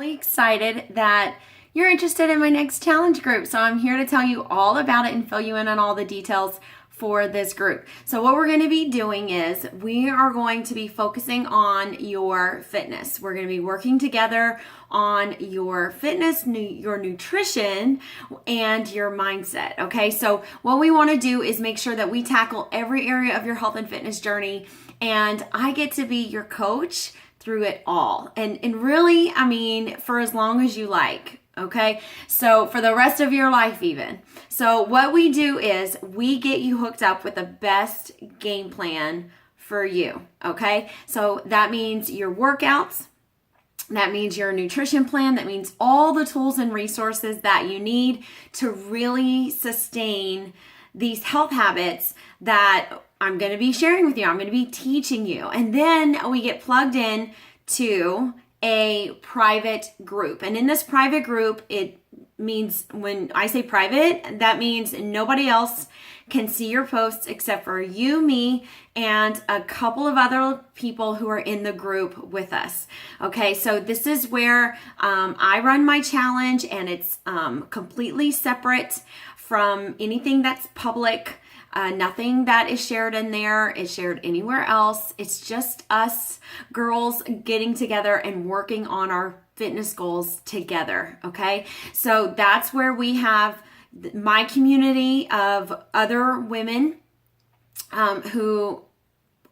Really excited that you're interested in my next challenge group. So I'm here to tell you all about it and fill you in on all the details for this group. So what we're going to be doing is we are going to be focusing on your fitness. We're going to be working together on your fitness, your nutrition, and your mindset. Okay, so what we want to do is make sure that we tackle every area of your health and fitness journey, and I get to be your coach through it all. And really, I mean, for as long as you like. Okay, so for the rest of your life even. So what we do is we get you hooked up with the best game plan for you. Okay, so that means your workouts, that means your nutrition plan, that means all the tools and resources that you need to really sustain these health habits that I'm going to be sharing with you. I'm going to be teaching you. And then we get plugged in to a private group. And in this private group, it means, when I say private, that means nobody else can see your posts except for you, me, and a couple of other people who are in the group with us. Okay, so this is where I run my challenge, and it's completely separate from anything that's public. Nothing that is shared in there is shared anywhere else. It's just us girls getting together and working on our fitness goals together. Okay, so that's where we have my community of other women who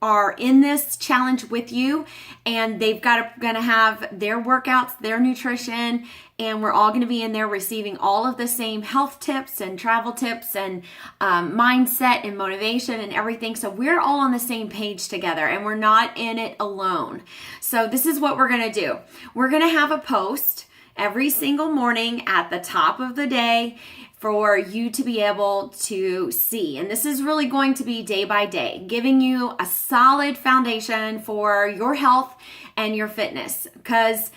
are in this challenge with you, and they've gonna have their workouts, their nutrition, and we're all gonna be in there receiving all of the same health tips and travel tips and mindset and motivation and everything. So we're all on the same page together, and we're not in it alone. So this is what we're gonna do. We're gonna have a post every single morning at the top of the day for you to be able to see. And this is really going to be day by day, giving you a solid foundation for your health and your fitness, because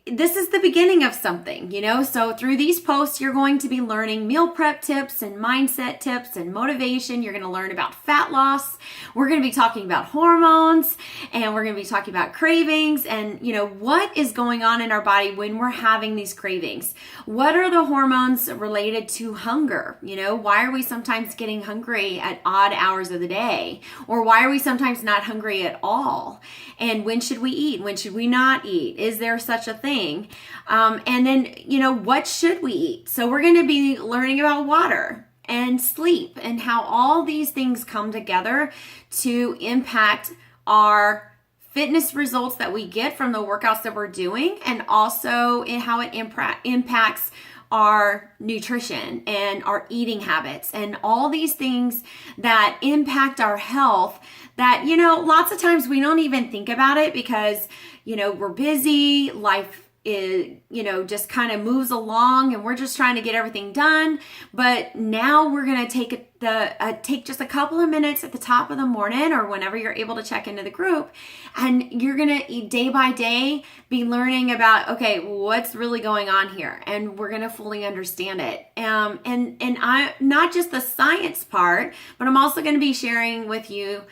this is the beginning of something, you know? So through these posts, you're going to be learning meal prep tips and mindset tips and motivation. You're going to learn about fat loss. We're going to be talking about hormones, and we're going to be talking about cravings and, you know, what is going on in our body when we're having these cravings. What are the hormones related to hunger? You know, why are we sometimes getting hungry at odd hours of the day? Or why are we sometimes not hungry at all? And when should we eat? When should we not eat? Is there such a thing? And then, you know, what should we eat? So we're going to be learning about water and sleep and how all these things come together to impact our fitness results that we get from the workouts that we're doing, and also in how it impacts our nutrition and our eating habits and all these things that impact our health that, you know, lots of times we don't even think about it because, you know, we're busy, life is, you know, just kind of moves along and we're just trying to get everything done. But now we're going to take just a couple of minutes at the top of the morning or whenever you're able to check into the group, and you're going to day by day be learning about, okay, what's really going on here, and we're going to fully understand it. And I, not just the science part, but I'm also going to be sharing with you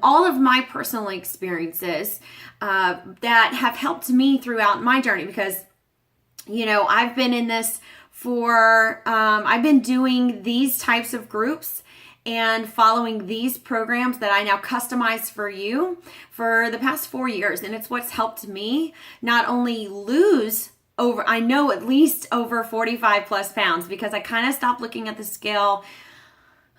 all of my personal experiences that have helped me throughout my journey, because, you know, I've been in this for, I've been doing these types of groups and following these programs that I now customize for you for the past 4 years. And it's what's helped me not only lose over, I know at least over 45 plus pounds, because I kind of stopped looking at the scale.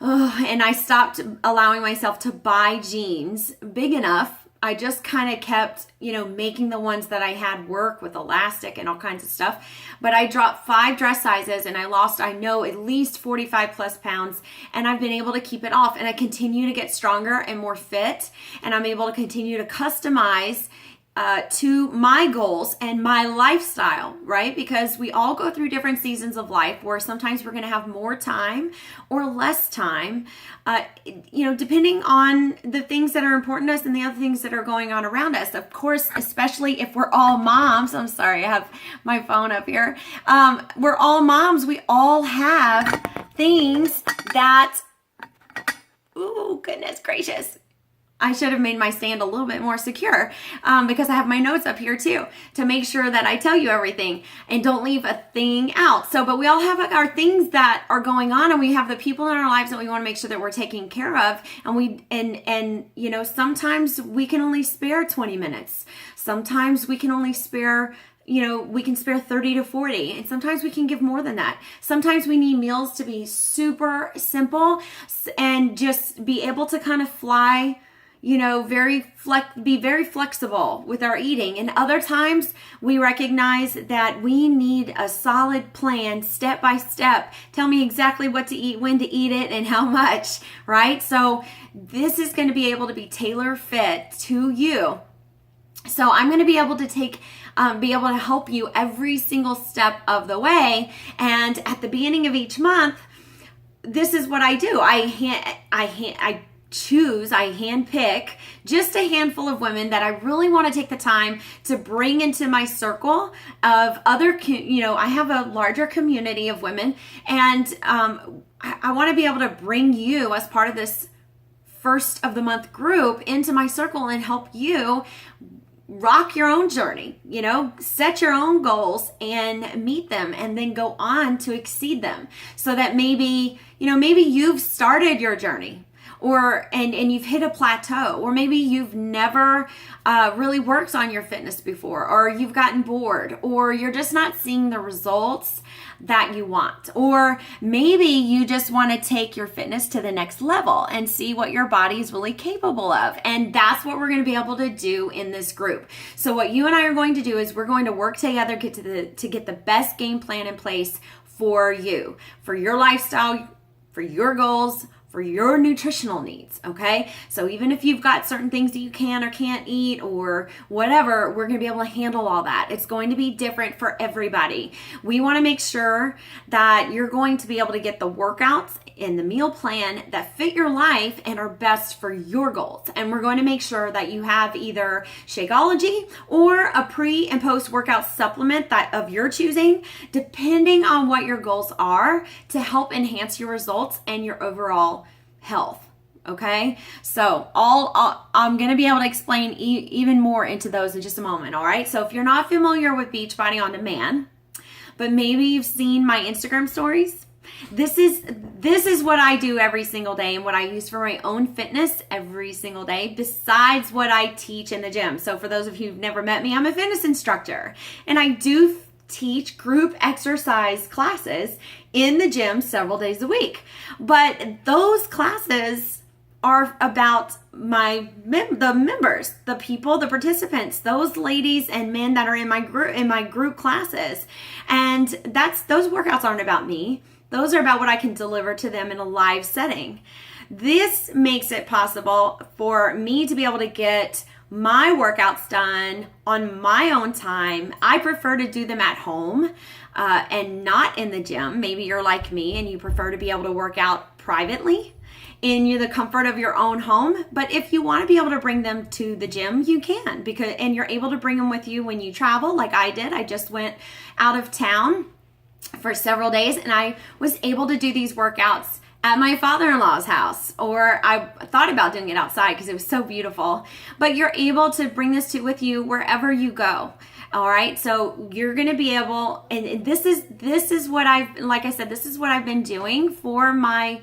And I stopped allowing myself to buy jeans big enough. I just kind of kept, you know, making the ones that I had work with elastic and all kinds of stuff. But I dropped 5 dress sizes and I lost, I know, at least 45 plus pounds. And I've been able to keep it off. And I continue to get stronger and more fit. And I'm able to continue to customize to my goals and my lifestyle, right? Because we all go through different seasons of life where sometimes we're going to have more time or less time, you know, depending on the things that are important to us and the other things that are going on around us. Of course, especially if we're all moms. I'm sorry, I have my phone up here. We're all moms. We all have things that, ooh, goodness gracious. I should have made my stand a little bit more secure because I have my notes up here too to make sure that I tell you everything and don't leave a thing out. So, but we all have our things that are going on, and we have the people in our lives that we want to make sure that we're taking care of. And you know, sometimes we can only spare 20 minutes. Sometimes we can only spare, you know, we can spare 30 to 40, and sometimes we can give more than that. Sometimes we need meals to be super simple and just be able to kind of fly, you know, be very flexible with our eating. And other times we recognize that we need a solid plan, step by step. Tell me exactly what to eat, when to eat it, and how much, right? So this is going to be able to be tailor fit to you. So I'm going to be able to help you every single step of the way. And at the beginning of each month, this is what I do. I handpick just a handful of women that I really want to take the time to bring into my circle of other, you know, I have a larger community of women, and I want to be able to bring you as part of this first of the month group into my circle and help you rock your own journey, you know, set your own goals and meet them, and then go on to exceed them, so that maybe, you know, maybe you've started your journey, or and you've hit a plateau, or maybe you've never really worked on your fitness before, or you've gotten bored, or you're just not seeing the results that you want, or maybe you just want to take your fitness to the next level and see what your body is really capable of. And that's what we're going to be able to do in this group. So what you and I are going to do is we're going to work together to get the best game plan in place for you, for your lifestyle, for your goals, for your nutritional needs, okay? So even if you've got certain things that you can or can't eat or whatever, we're gonna be able to handle all that. It's going to be different for everybody. We wanna make sure that you're going to be able to get the workouts in the meal plan that fit your life and are best for your goals. And we're going to make sure that you have either Shakeology or a pre and post workout supplement that of your choosing, depending on what your goals are, to help enhance your results and your overall health. Okay, so I'm going to be able to explain even more into those in just a moment. All right, so if you're not familiar with Beachbody On Demand, but maybe you've seen my Instagram stories, this is what I do every single day and what I use for my own fitness every single day, besides what I teach in the gym. So for those of you who've never met me, I'm a fitness instructor, and I do teach group exercise classes in the gym several days a week. But those classes are about the members, the people, the participants, those ladies and men that are in my group classes. And those workouts aren't about me. Those are about what I can deliver to them in a live setting. This makes it possible for me to be able to get my workouts done on my own time. I prefer to do them at home and not in the gym. Maybe you're like me and you prefer to be able to work out privately in the comfort of your own home. But if you want to be able to bring them to the gym, you can, and you're able to bring them with you when you travel, like I did. I just went out of town for several days, and I was able to do these workouts at my father-in-law's house, or I thought about doing it outside because it was so beautiful. But you're able to bring this with you wherever you go. All right, so you're going to be able, and this is what like I said, this is what I've been doing for my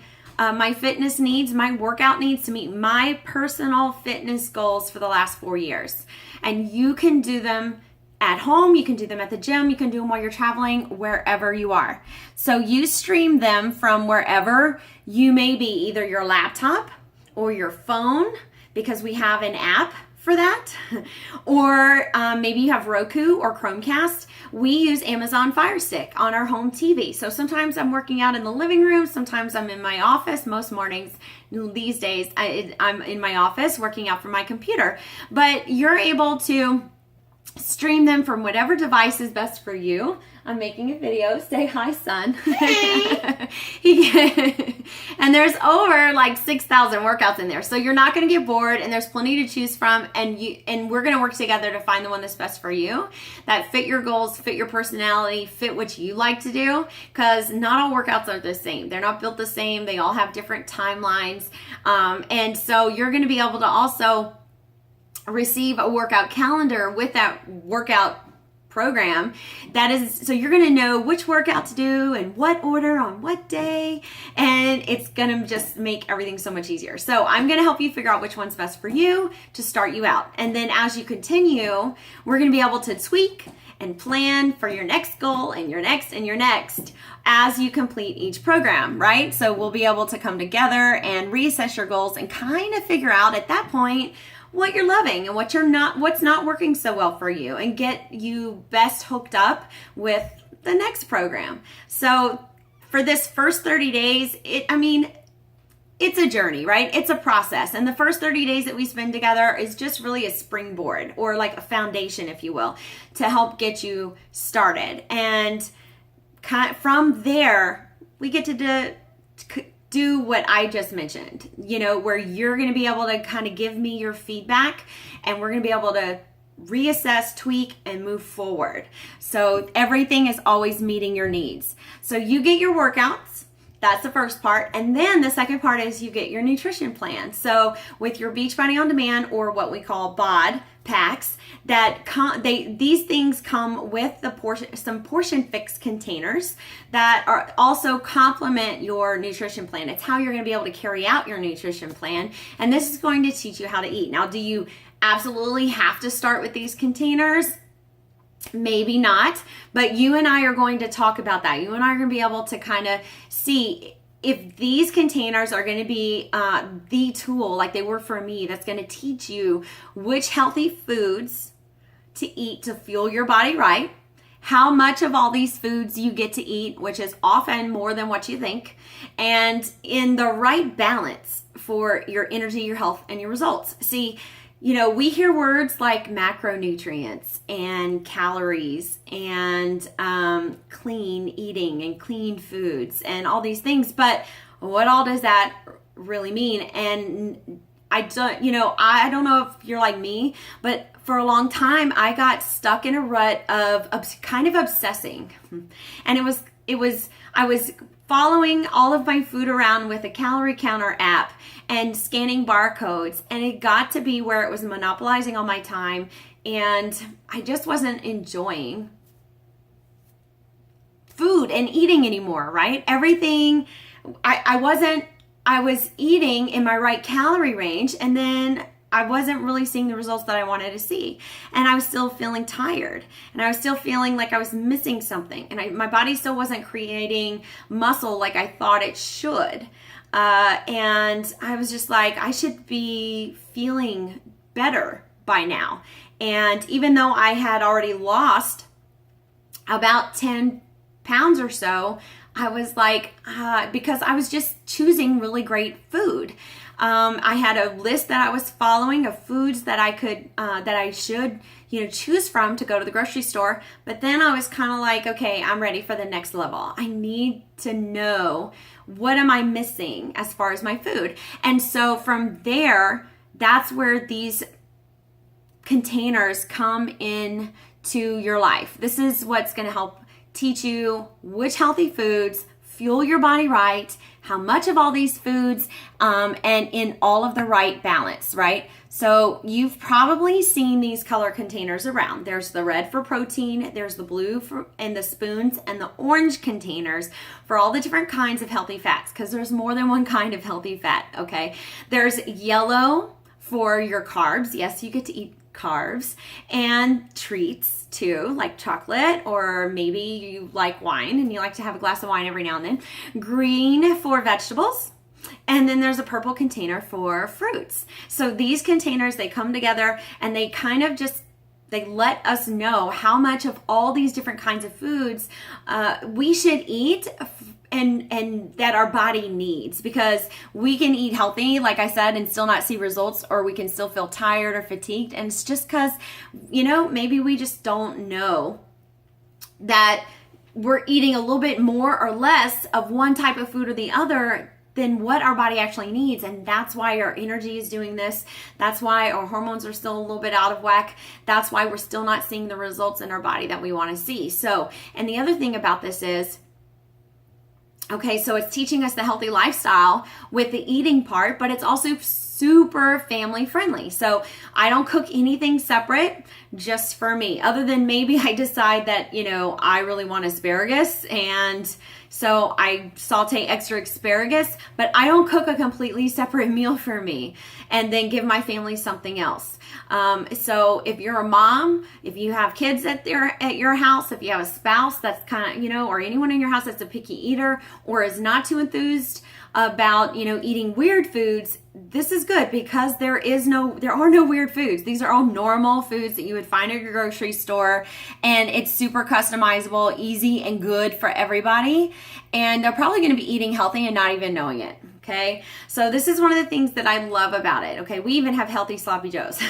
fitness needs, my workout needs to meet my personal fitness goals for the last 4 years. And you can do them at home, you can do them at the gym, you can do them while you're traveling, wherever you are. So you stream them from wherever you may be, either your laptop or your phone, because we have an app for that, or maybe you have Roku or Chromecast. We use Amazon Fire Stick on our home TV. So sometimes I'm working out in the living room, sometimes I'm in my office. Most mornings these days I'm in my office working out from my computer. But you're able to stream them from whatever device is best for you. I'm making a video. Say hi, son. Hey. And there's over like 6,000 workouts in there. So you're not going to get bored, and there's plenty to choose from. And we're going to work together to find the one that's best for you, that fit your goals, fit your personality, fit what you like to do, because not all workouts are the same. They're not built the same. They all have different timelines. And so you're going to be able to also receive a workout calendar with that workout program. That is, so you're going to know which workout to do and what order on what day, and it's going to just make everything so much easier. So I'm going to help you figure out which one's best for you to start you out. And then as you continue, we're going to be able to tweak and plan for your next goal and your next and your next as you complete each program, right? So we'll be able to come together and reassess your goals and kind of figure out at that point what you're loving and what's not working so well for you, and get you best hooked up with the next program. So for this first 30 days, it's a journey, right? It's a process. And the first 30 days that we spend together is just really a springboard, or like a foundation, if you will, to help get you started. And from there, we get to do what I just mentioned, where you're going to be able to kind of give me your feedback, and we're going to be able to reassess, tweak, and move forward. So everything is always meeting your needs. So you get your workouts. That's the first part. And then the second part is you get your nutrition plan. So with your Beachbody On Demand, or what we call BOD packs, these things come with some portion fix containers that are also complement your nutrition plan. It's how you're going to be able to carry out your nutrition plan. And this is going to teach you how to eat. Now, do you absolutely have to start with these containers? Maybe not, but you and I are going to talk about that. You and I are going to be able to kind of see if these containers are going to be the tool, like they were for me, that's going to teach you which healthy foods to eat to fuel your body right, how much of all these foods you get to eat, which is often more than what you think, and in the right balance for your energy, your health, and your results. See, we hear words like macronutrients and calories and clean eating and clean foods and all these things, but what all does that really mean? And I don't know if you're like me, but for a long time I got stuck in a rut of kind of obsessing, and I was following all of my food around with a calorie counter app and scanning barcodes, and it got to be where it was monopolizing all my time, and I just wasn't enjoying food and eating anymore, right? Everything, I was eating in my right calorie range, and then I wasn't really seeing the results that I wanted to see. And I was still feeling tired, and I was still feeling like I was missing something, and my body still wasn't creating muscle like I thought it should. And I was just like, I should be feeling better by now. And even though I had already lost about 10 pounds or so, I was like, because I was just choosing really great food. I had a list that I was following of foods that I should choose from to go to the grocery store. But then I was kind of like, okay, I'm ready for the next level. I need to know, what am I missing as far as my food? And so from there, that's where these containers come in to your life. This is what's going to help teach you which healthy foods fuel your body right, how much of all these foods, and in all of the right balance, right? So you've probably seen these color containers around. There's the red for protein, there's the blue and the spoons, and the orange containers for all the different kinds of healthy fats, because there's more than one kind of healthy fat, okay? There's yellow for your carbs. Yes, you get to eat carbs, and treats too, like chocolate, or maybe you like wine and you like to have a glass of wine every now and then. Green for vegetables, and then there's a purple container for fruits. So these containers, they come together and they kind of they let us know how much of all these different kinds of foods we should eat and that our body needs, because we can eat healthy, like I said, and still not see results, or we can still feel tired or fatigued. And it's just because, maybe we just don't know that we're eating a little bit more or less of one type of food or the other than what our body actually needs. And that's why our energy is doing this. That's why our hormones are still a little bit out of whack. That's why we're still not seeing the results in our body that we want to see. So, and the other thing about this is, okay, so it's teaching us the healthy lifestyle with the eating part, but it's also super family friendly. So I don't cook anything separate just for me, other than maybe I decide that, I really want asparagus, and so I saute extra asparagus, but I don't cook a completely separate meal for me and then give my family something else. So if you're a mom, if you have kids at your house, if you have a spouse that's kind of, or anyone in your house that's a picky eater or is not too enthused about, eating weird foods, this is good, because there are no weird foods. These are all normal foods that you would find at your grocery store, and it's super customizable, easy, and good for everybody. And they're probably going to be eating healthy and not even knowing it. Okay, so this is one of the things that I love about it. Okay, we even have healthy sloppy joes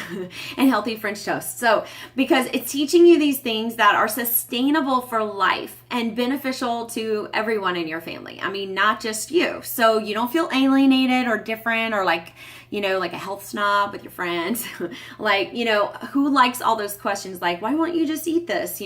and healthy French toast. So because it's teaching you these things that are sustainable for life and beneficial to everyone in your family. I mean, not just you. So you don't feel alienated or different, or like a health snob with your friends. Like, who likes all those questions? Like, why won't you just eat this?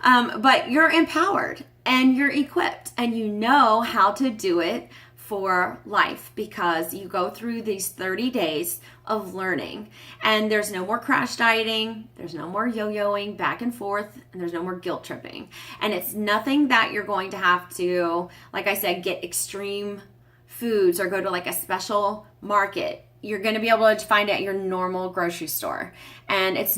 But you're empowered and you're equipped and you know how to do it for life, because you go through these 30 days of learning, and there's no more crash dieting, there's no more yo-yoing back and forth, and there's no more guilt tripping. And it's nothing that you're going to have to, like I said, get extreme foods or go to like a special market. You're going to be able to find it at your normal grocery store. And it's,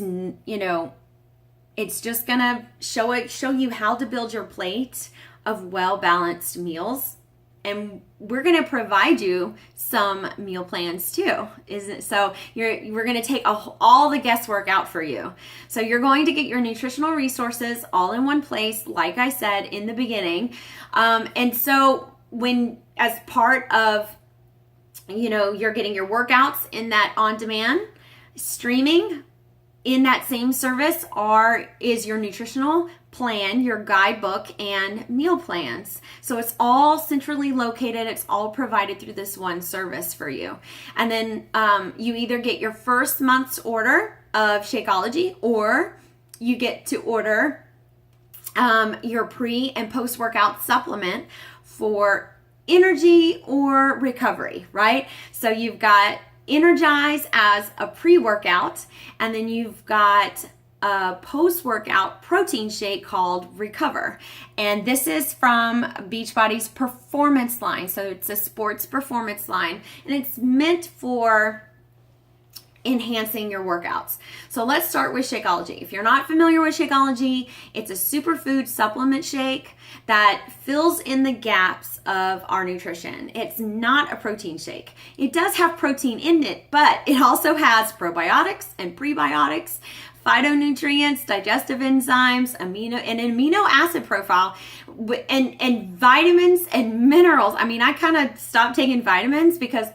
it's just going to show you how to build your plate of well-balanced meals. And we're going to provide you some meal plans too, isn't it? So we're going to take all the guesswork out for you. So you're going to get your nutritional resources all in one place, like I said in the beginning. And so as part of, you're getting your workouts in that on-demand streaming, in that same service is your nutritional plan, your guidebook, and meal plans. So it's all centrally located. It's all provided through this one service for you. And then you either get your first month's order of Shakeology, or you get to order your pre and post-workout supplement for energy or recovery, right? So you've got Energize as a pre-workout, and then you've got a post-workout protein shake called Recover. And this is from Beachbody's performance line. So it's a sports performance line, and it's meant for enhancing your workouts. So let's start with Shakeology. If you're not familiar with Shakeology, it's a superfood supplement shake that fills in the gaps of our nutrition. It's not a protein shake. It does have protein in it, but it also has probiotics and prebiotics, phytonutrients, digestive enzymes, an amino acid profile, and vitamins and minerals. I mean, I kind of stopped taking vitamins because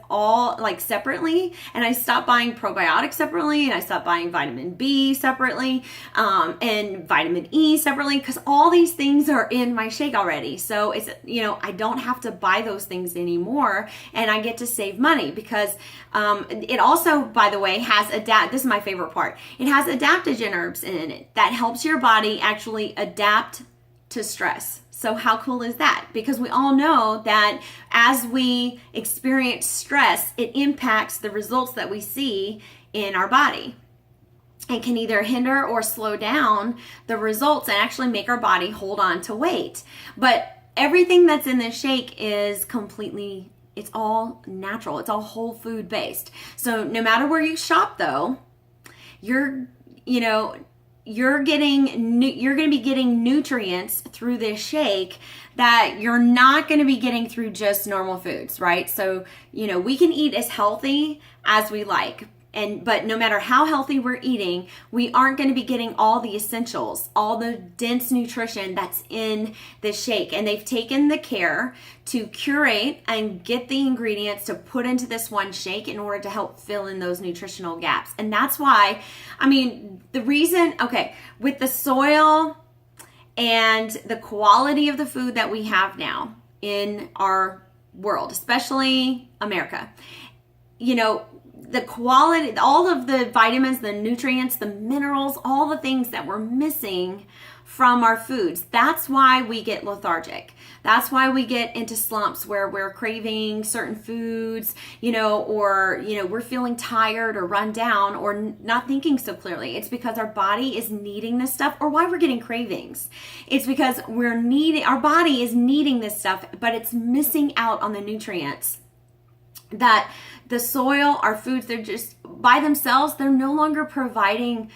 separately, and I stopped buying probiotics separately, and I stopped buying vitamin B separately, and vitamin E separately, because all these things are in my shake already. So it's, I don't have to buy those things anymore, and I get to save money because it also, by the way, has this is my favorite part. It has adaptogen herbs in it that helps your body actually adapt to stress. So how cool is that? Because we all know that as we experience stress, it impacts the results that we see in our body. It can either hinder or slow down the results and actually make our body hold on to weight. But everything that's in this shake is it's all natural. It's all whole food based. So no matter where you shop though, you're going to be getting nutrients through this shake that you're not going to be getting through just normal foods, right? So, we can eat as healthy as we like. But no matter how healthy we're eating, we aren't going to be getting all the essentials, all the dense nutrition that's in the shake. And they've taken the care to curate and get the ingredients to put into this one shake in order to help fill in those nutritional gaps. And that's why, the reason, with the soil and the quality of the food that we have now in our world, especially America, the quality, all of the vitamins, the nutrients, the minerals, all the things that we're missing from our foods. That's why we get lethargic. That's why we get into slumps where we're craving certain foods, or we're feeling tired or run down or not thinking so clearly. It's because our body is needing this stuff, or why we're getting cravings. It's because our body is needing this stuff, but it's missing out on the nutrients that the soil, our foods, they're just by themselves, they're no longer providing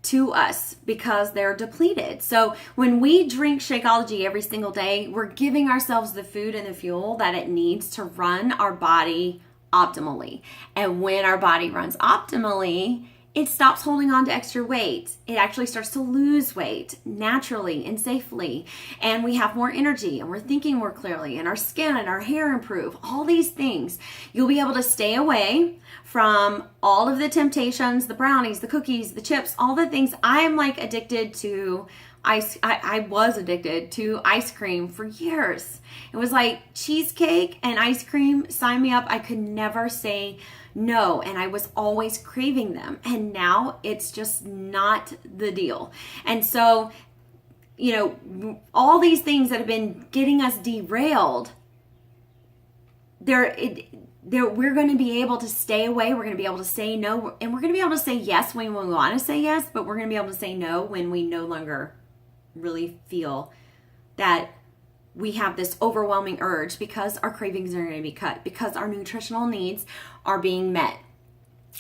to us because they're depleted. So when we drink Shakeology every single day, we're giving ourselves the food and the fuel that it needs to run our body optimally. And when our body runs optimally, it stops holding on to extra weight. It actually starts to lose weight naturally and safely. And we have more energy and we're thinking more clearly, and our skin and our hair improve. All these things. You'll be able to stay away from all of the temptations, the brownies, the cookies, the chips, all the things. I'm addicted to ice. I was addicted to ice cream for years. It was like cheesecake and ice cream. Sign me up. I could never say no, and I was always craving them, and now it's just not the deal. And so, all these things that have been getting us derailed, we're going to be able to stay away. We're going to be able to say no, and we're going to be able to say yes when we want to say yes, but we're going to be able to say no when we no longer really feel that we have this overwhelming urge, because our cravings are going to be cut, because our nutritional needs are being met,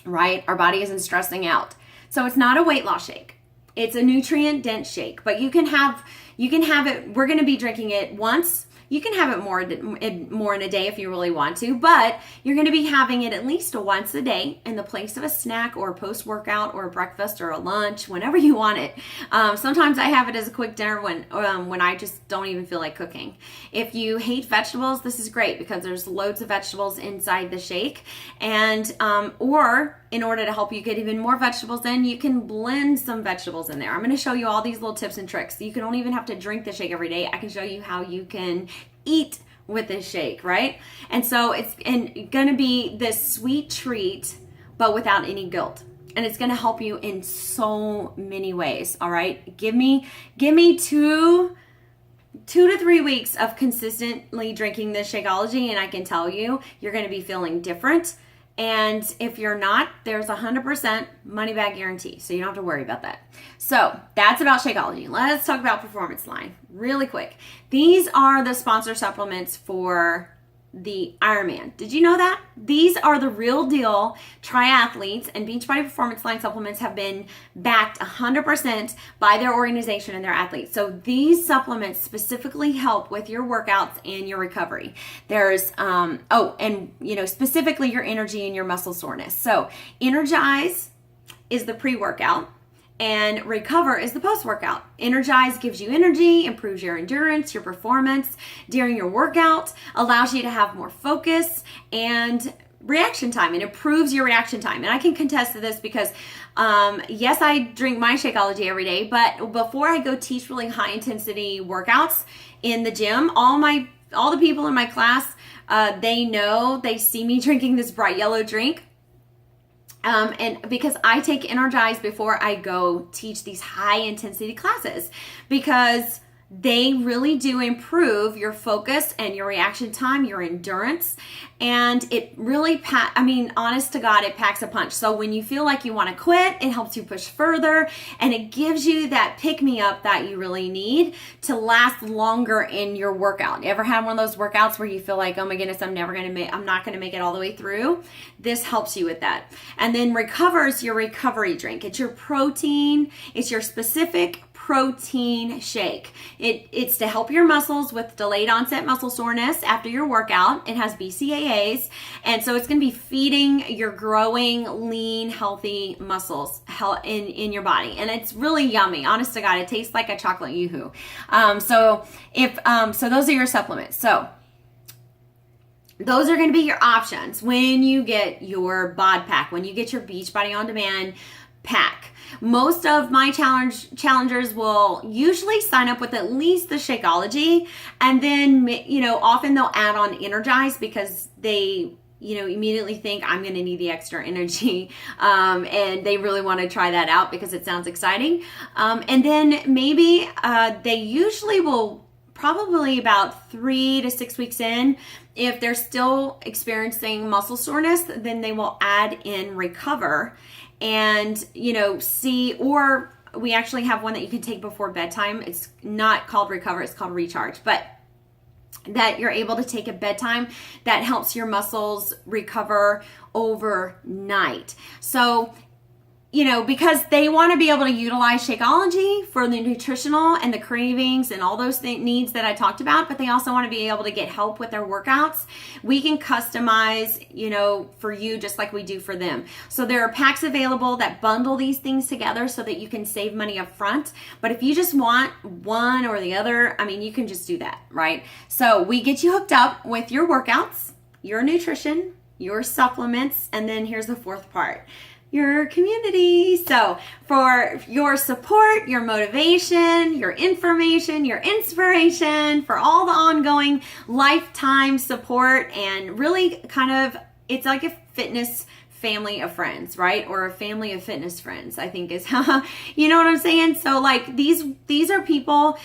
right? Our body isn't stressing out. So it's not a weight loss shake. It's a nutrient dense shake, but you can have it. We're going to be drinking it once. You can have it more in a day if you really want to, but you're going to be having it at least once a day in the place of a snack or a post-workout or a breakfast or a lunch, whenever you want it. Sometimes I have it as a quick dinner when I just don't even feel like cooking. If you hate vegetables, this is great because there's loads of vegetables inside the shake, and or in order to help you get even more vegetables in, you can blend some vegetables in there. I'm going to show you all these little tips and tricks. You don't even have to drink the shake every day. I can show you how you can eat with this shake, right? And so it's going to be this sweet treat, but without any guilt. And it's going to help you in so many ways, all right? Give me 2 to 3 weeks of consistently drinking this Shakeology, and I can tell you, you're going to be feeling different. And if you're not, there's 100% money back guarantee. So you don't have to worry about that. So that's about Shakeology. Let's talk about Performance Line really quick. These are the sponsor supplements for the Ironman. Did you know that? These are the real deal triathletes, and Beachbody Performance Line supplements have been backed 100% by their organization and their athletes. So these supplements specifically help with your workouts and your recovery. There's specifically your energy and your muscle soreness. So Energize is the pre-workout, and Recover is the post-workout. Energize gives you energy, improves your endurance, your performance during your workout, allows you to have more focus and reaction time. It improves your reaction time. And I can contest to this because, yes, I drink my Shakeology every day, but before I go teach really high intensity workouts in the gym, all the people in my class, they see me drinking this bright yellow drink. And because I take Energize before I go teach these high intensity classes, because they really do improve your focus and your reaction time, your endurance, and it really, honest to God, it packs a punch. So when you feel like you want to quit, it helps you push further, and it gives you that pick-me-up that you really need to last longer in your workout. You ever had one of those workouts where you feel like, oh my goodness, I'm not going to make it all the way through? This helps you with that. And then Recover's your recovery drink. It's your protein. It's your specific protein shake. It's to help your muscles with delayed onset muscle soreness after your workout. It has BCAAs, and so it's going to be feeding your growing, lean, healthy muscles in your body. And it's really yummy. Honest to God, it tastes like a chocolate yoo-hoo. So those are your supplements. So those are going to be your options when you get your bod pack, when you get your Beachbody On Demand pack. Most of my challengers will usually sign up with at least the Shakeology, and then, often they'll add on Energize because they, immediately think I'm going to need the extra energy. And they really want to try that out because it sounds exciting. And then maybe they usually will, probably about 3 to 6 weeks in, if they're still experiencing muscle soreness, then they will add in Recover and, see, or we actually have one that you can take before bedtime. It's not called Recover, it's called Recharge, but that you're able to take at bedtime that helps your muscles recover overnight. So, because they want to be able to utilize Shakeology for the nutritional and the cravings and all those needs that I talked about, but they also want to be able to get help with their workouts. We can customize, for you just like we do for them. So there are packs available that bundle these things together so that you can save money up front. But if you just want one or the other, you can just do that, right? So we get you hooked up with your workouts, your nutrition, your supplements, and then here's the fourth part: your community. So for your support, your motivation, your information, your inspiration, for all the ongoing lifetime support, and really it's like a fitness family of friends, right? Or a family of fitness friends, I think is how, you know what I'm saying? So like these are people,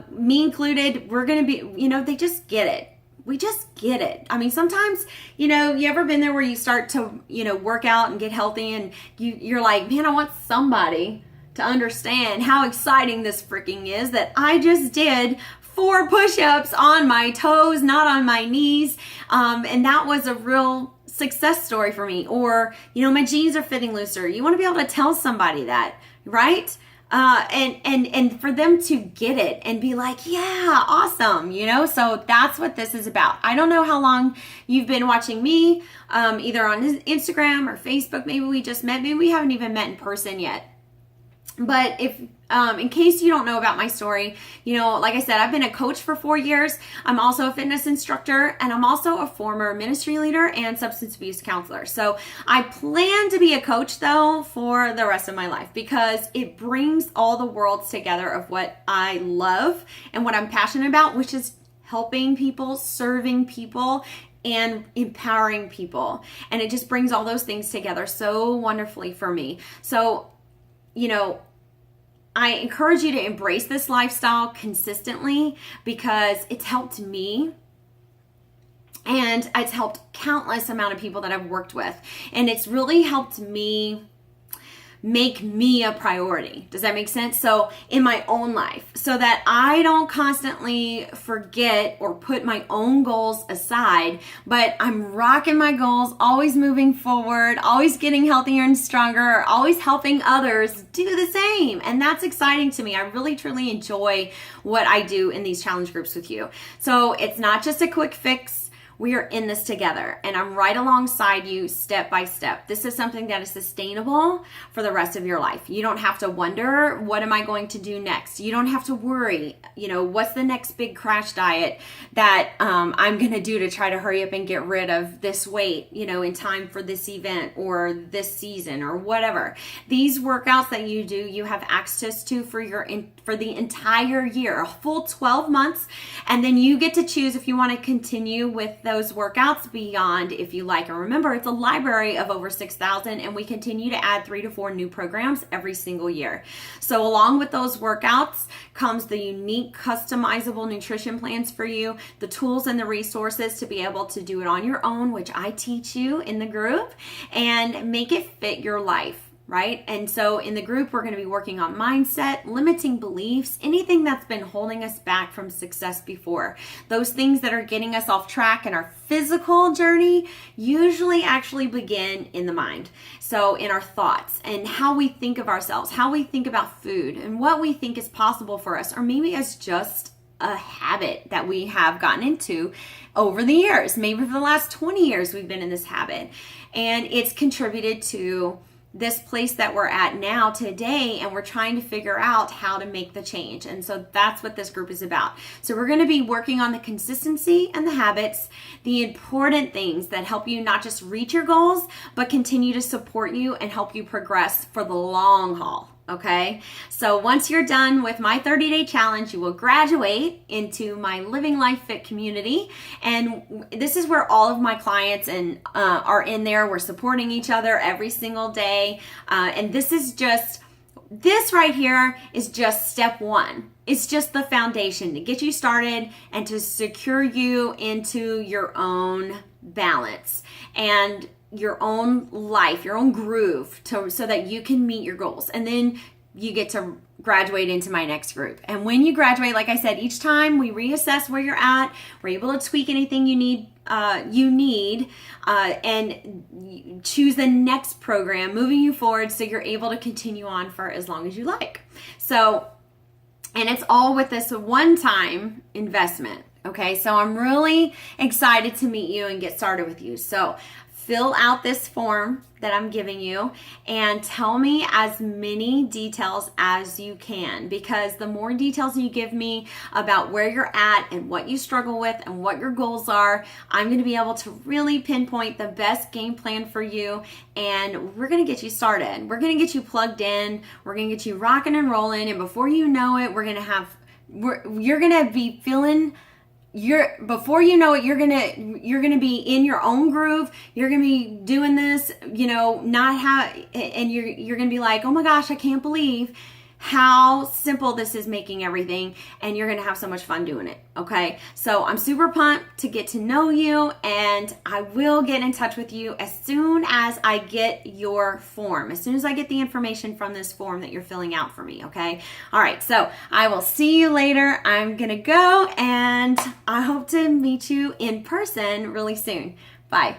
me included, we're going to be, they just get it. We just get it. Sometimes, you ever been there where you start to, work out and get healthy and you're like, man, I want somebody to understand how exciting this freaking is that I just did 4 push-ups on my toes, not on my knees. And that was a real success story for me. Or, my jeans are fitting looser. You want to be able to tell somebody that, right? And for them to get it and be like, yeah, awesome, so that's what this is about. I don't know how long you've been watching me, either on Instagram or Facebook. Maybe we just met, maybe we haven't even met in person yet. But if, in case you don't know about my story, like I said, I've been a coach for 4 years. I'm also a fitness instructor, and I'm also a former ministry leader and substance abuse counselor. So I plan to be a coach though for the rest of my life because it brings all the worlds together of what I love and what I'm passionate about, which is helping people, serving people, and empowering people. And it just brings all those things together so wonderfully for me. So, I encourage you to embrace this lifestyle consistently because it's helped me and it's helped countless amount of people that I've worked with. And it's really helped me make me a priority. Does that make sense? So in my own life, so that I don't constantly forget or put my own goals aside, but I'm rocking my goals, always moving forward, always getting healthier and stronger, always helping others do the same. And that's exciting to me. I really, truly enjoy what I do in these challenge groups with you. So it's not just a quick fix. We are in this together, and I'm right alongside you step by step. This is something that is sustainable for the rest of your life. You don't have to wonder, what am I going to do next? You don't have to worry, what's the next big crash diet that I'm going to do to try to hurry up and get rid of this weight, in time for this event or this season or whatever. These workouts that you do, you have access to for the entire year, a full 12 months, and then you get to choose if you want to continue with those workouts beyond if you like. And remember, it's a library of over 6,000, and we continue to add 3 to 4 new programs every single year. So along with those workouts comes the unique customizable nutrition plans for you, the tools and the resources to be able to do it on your own, which I teach you in the group, and make it fit your life. right? And so in the group, we're going to be working on mindset, limiting beliefs, anything that's been holding us back from success before. Those things that are getting us off track in our physical journey usually actually begin in the mind. So in our thoughts and how we think of ourselves, how we think about food and what we think is possible for us, or maybe as just a habit that we have gotten into over the years. Maybe for the last 20 years we've been in this habit, and it's contributed to this place that we're at now today, and we're trying to figure out how to make the change. And so that's what this group is about. So we're going to be working on the consistency and the habits, the important things that help you not just reach your goals, but continue to support you and help you progress for the long haul. Okay, so once you're done with my 30-day challenge, you will graduate into my Living Life Fit community. And this is where all of my clients are in there. We're supporting each other every single day. And this right here is just step one. It's just the foundation to get you started and to secure you into your own balance and your own life, your own groove, so that you can meet your goals. And then you get to graduate into my next group. And when you graduate, like I said, each time we reassess where you're at. We're able to tweak anything you need, and choose the next program, moving you forward so you're able to continue on for as long as you like. So, and it's all with this one-time investment. Okay, so I'm really excited to meet you and get started with you. So fill out this form that I'm giving you and tell me as many details as you can, because the more details you give me about where you're at and what you struggle with and what your goals are, I'm going to be able to really pinpoint the best game plan for you, and we're going to get you started. We're going to get you plugged in. We're going to get you rocking and rolling, and before you know it, you're going to be feeling before you know it, you're gonna be in your own groove. You're gonna be doing this, and you're gonna be like, oh my gosh, I can't believe how simple this is making everything, and you're gonna have so much fun doing it. Okay, so I'm super pumped to get to know you, and I will get in touch with you as soon as I get your form, as soon as I get the information from this form that you're filling out for me. Okay, all right, so I will see you later. I'm gonna go, and I hope to meet you in person really soon. Bye.